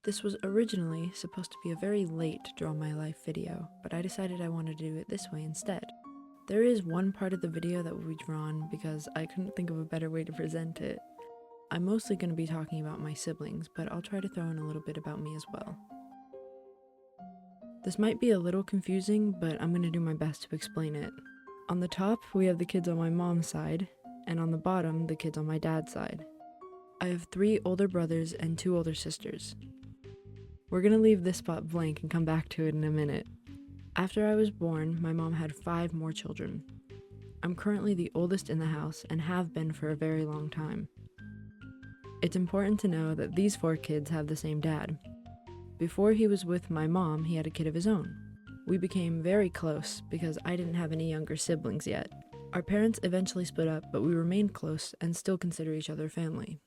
This was originally supposed to be a very late Draw My Life video, but I decided I wanted to do it this way instead. There is one part of the video that will be drawn because I couldn't think of a better way to present it. I'm mostly going to be talking about my siblings, but I'll try to throw in a little bit about me as well. This might be a little confusing, but I'm going to do my best to explain it. On the top, we have the kids on my mom's side, and on the bottom, the kids on my dad's side. I have 3 older brothers and 2 older sisters. We're gonna leave this spot blank and come back to it in a minute. After I was born, my mom had 5 more children. I'm currently the oldest in the house and have been for a very long time. It's important to know that these 4 kids have the same dad. Before he was with my mom, he had a kid of his own. We became very close because I didn't have any younger siblings yet. Our parents eventually split up, but we remained close and still consider each other family.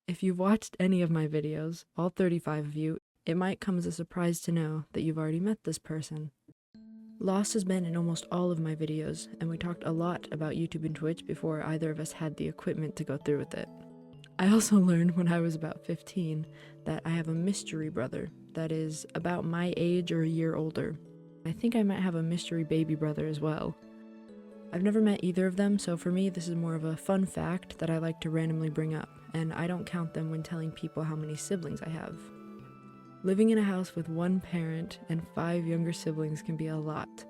If you've watched any of my videos, all 35 of you, it might come as a surprise to know that you've already met this person. Lost has been in almost all of my videos, and we talked a lot about YouTube and Twitch before either of us had the equipment to go through with it. I also learned when I was about 15 that I have a mystery brother that is about my age or a year older. I think I might have a mystery baby brother as well. I've never met either of them, so for me this is more of a fun fact that I like to randomly bring up, and I don't count them when telling people how many siblings I have. Living in a house with 1 parent and 5 younger siblings can be a lot,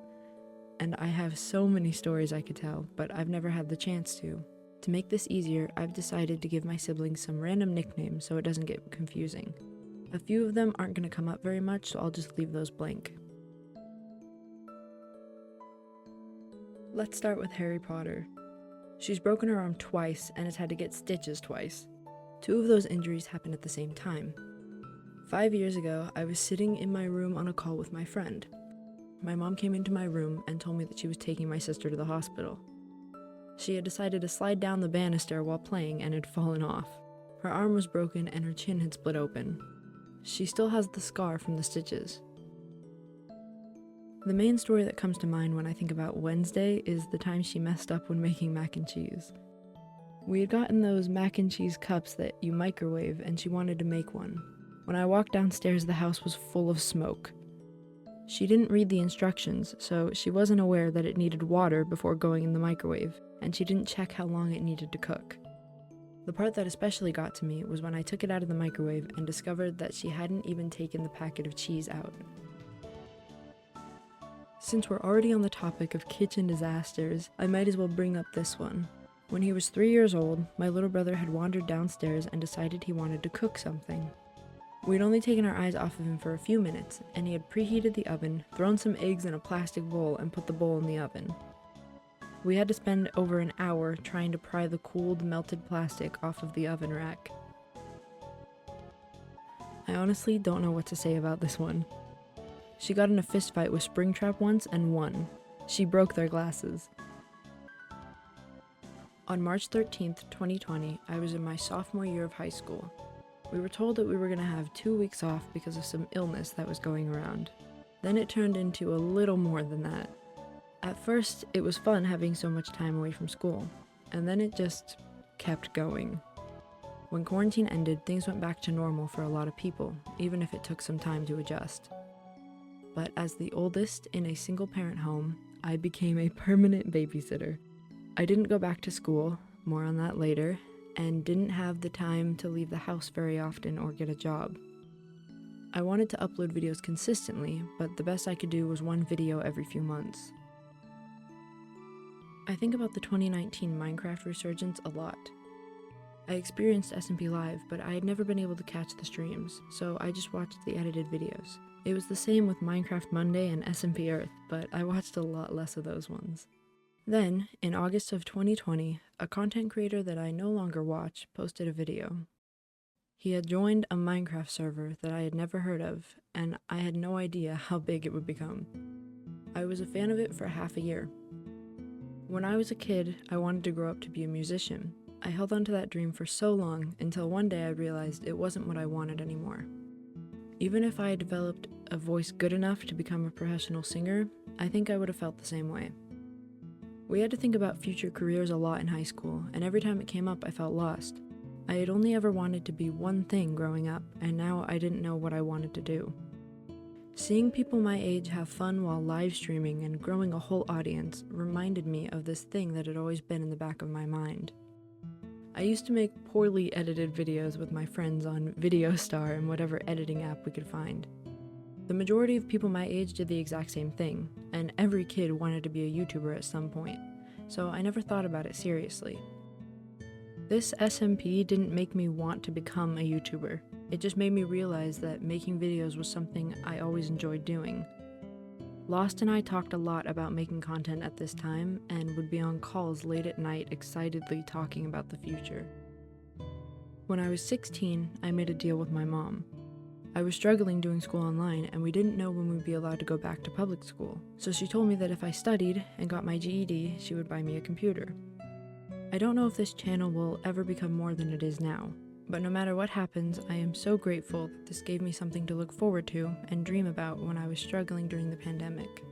and I have so many stories I could tell, but I've never had the chance to. To make this easier, I've decided to give my siblings some random nicknames so it doesn't get confusing. A few of them aren't going to come up very much, so I'll just leave those blank. Let's start with Harry Potter. She's broken her arm twice and has had to get stitches twice. 2 of those injuries happened at the same time. 5 years ago, I was sitting in my room on a call with my friend. My mom came into my room and told me that she was taking my sister to the hospital. She had decided to slide down the banister while playing and had fallen off. Her arm was broken and her chin had split open. She still has the scar from the stitches. The main story that comes to mind when I think about Wednesday is the time she messed up when making mac and cheese. We had gotten those mac and cheese cups that you microwave, and she wanted to make one. When I walked downstairs, the house was full of smoke. She didn't read the instructions, so she wasn't aware that it needed water before going in the microwave, and she didn't check how long it needed to cook. The part that especially got to me was when I took it out of the microwave and discovered that she hadn't even taken the packet of cheese out. Since we're already on the topic of kitchen disasters, I might as well bring up this one. When he was 3 years old, my little brother had wandered downstairs and decided he wanted to cook something. We'd only taken our eyes off of him for a few minutes, and he had preheated the oven, thrown some eggs in a plastic bowl, and put the bowl in the oven. We had to spend over an hour trying to pry the cooled, melted plastic off of the oven rack. I honestly don't know what to say about this one. She got in a fist fight with Springtrap once and won. She broke their glasses. On March 13th, 2020, I was in my sophomore year of high school. We were told that we were going to have 2 weeks off because of some illness that was going around. Then it turned into a little more than that. At first, it was fun having so much time away from school, and then it just kept going. When quarantine ended, things went back to normal for a lot of people, even if it took some time to adjust. But as the oldest in a single-parent home, I became a permanent babysitter. I didn't go back to school, more on that later, and didn't have the time to leave the house very often or get a job. I wanted to upload videos consistently, but the best I could do was 1 video every few months. I think about the 2019 Minecraft resurgence a lot. I experienced SMP Live, but I had never been able to catch the streams, so I just watched the edited videos. It was the same with Minecraft Monday and SMP Earth, but I watched a lot less of those ones. Then, in August of 2020, a content creator that I no longer watch posted a video. He had joined a Minecraft server that I had never heard of, and I had no idea how big it would become. I was a fan of it for half a year. When I was a kid, I wanted to grow up to be a musician. I held on to that dream for so long until one day I realized it wasn't what I wanted anymore. Even if I had developed a voice good enough to become a professional singer, I think I would have felt the same way. We had to think about future careers a lot in high school, and every time it came up I felt lost. I had only ever wanted to be one thing growing up, and now I didn't know what I wanted to do. Seeing people my age have fun while live streaming and growing a whole audience reminded me of this thing that had always been in the back of my mind. I used to make poorly edited videos with my friends on VideoStar and whatever editing app we could find. The majority of people my age did the exact same thing, and every kid wanted to be a YouTuber at some point, so I never thought about it seriously. This SMP didn't make me want to become a YouTuber. It just made me realize that making videos was something I always enjoyed doing. Lost and I talked a lot about making content at this time and would be on calls late at night excitedly talking about the future. When I was 16, I made a deal with my mom. I was struggling doing school online and we didn't know when we'd be allowed to go back to public school, so she told me that if I studied and got my GED, she would buy me a computer. I don't know if this channel will ever become more than it is now, but no matter what happens, I am so grateful that this gave me something to look forward to and dream about when I was struggling during the pandemic.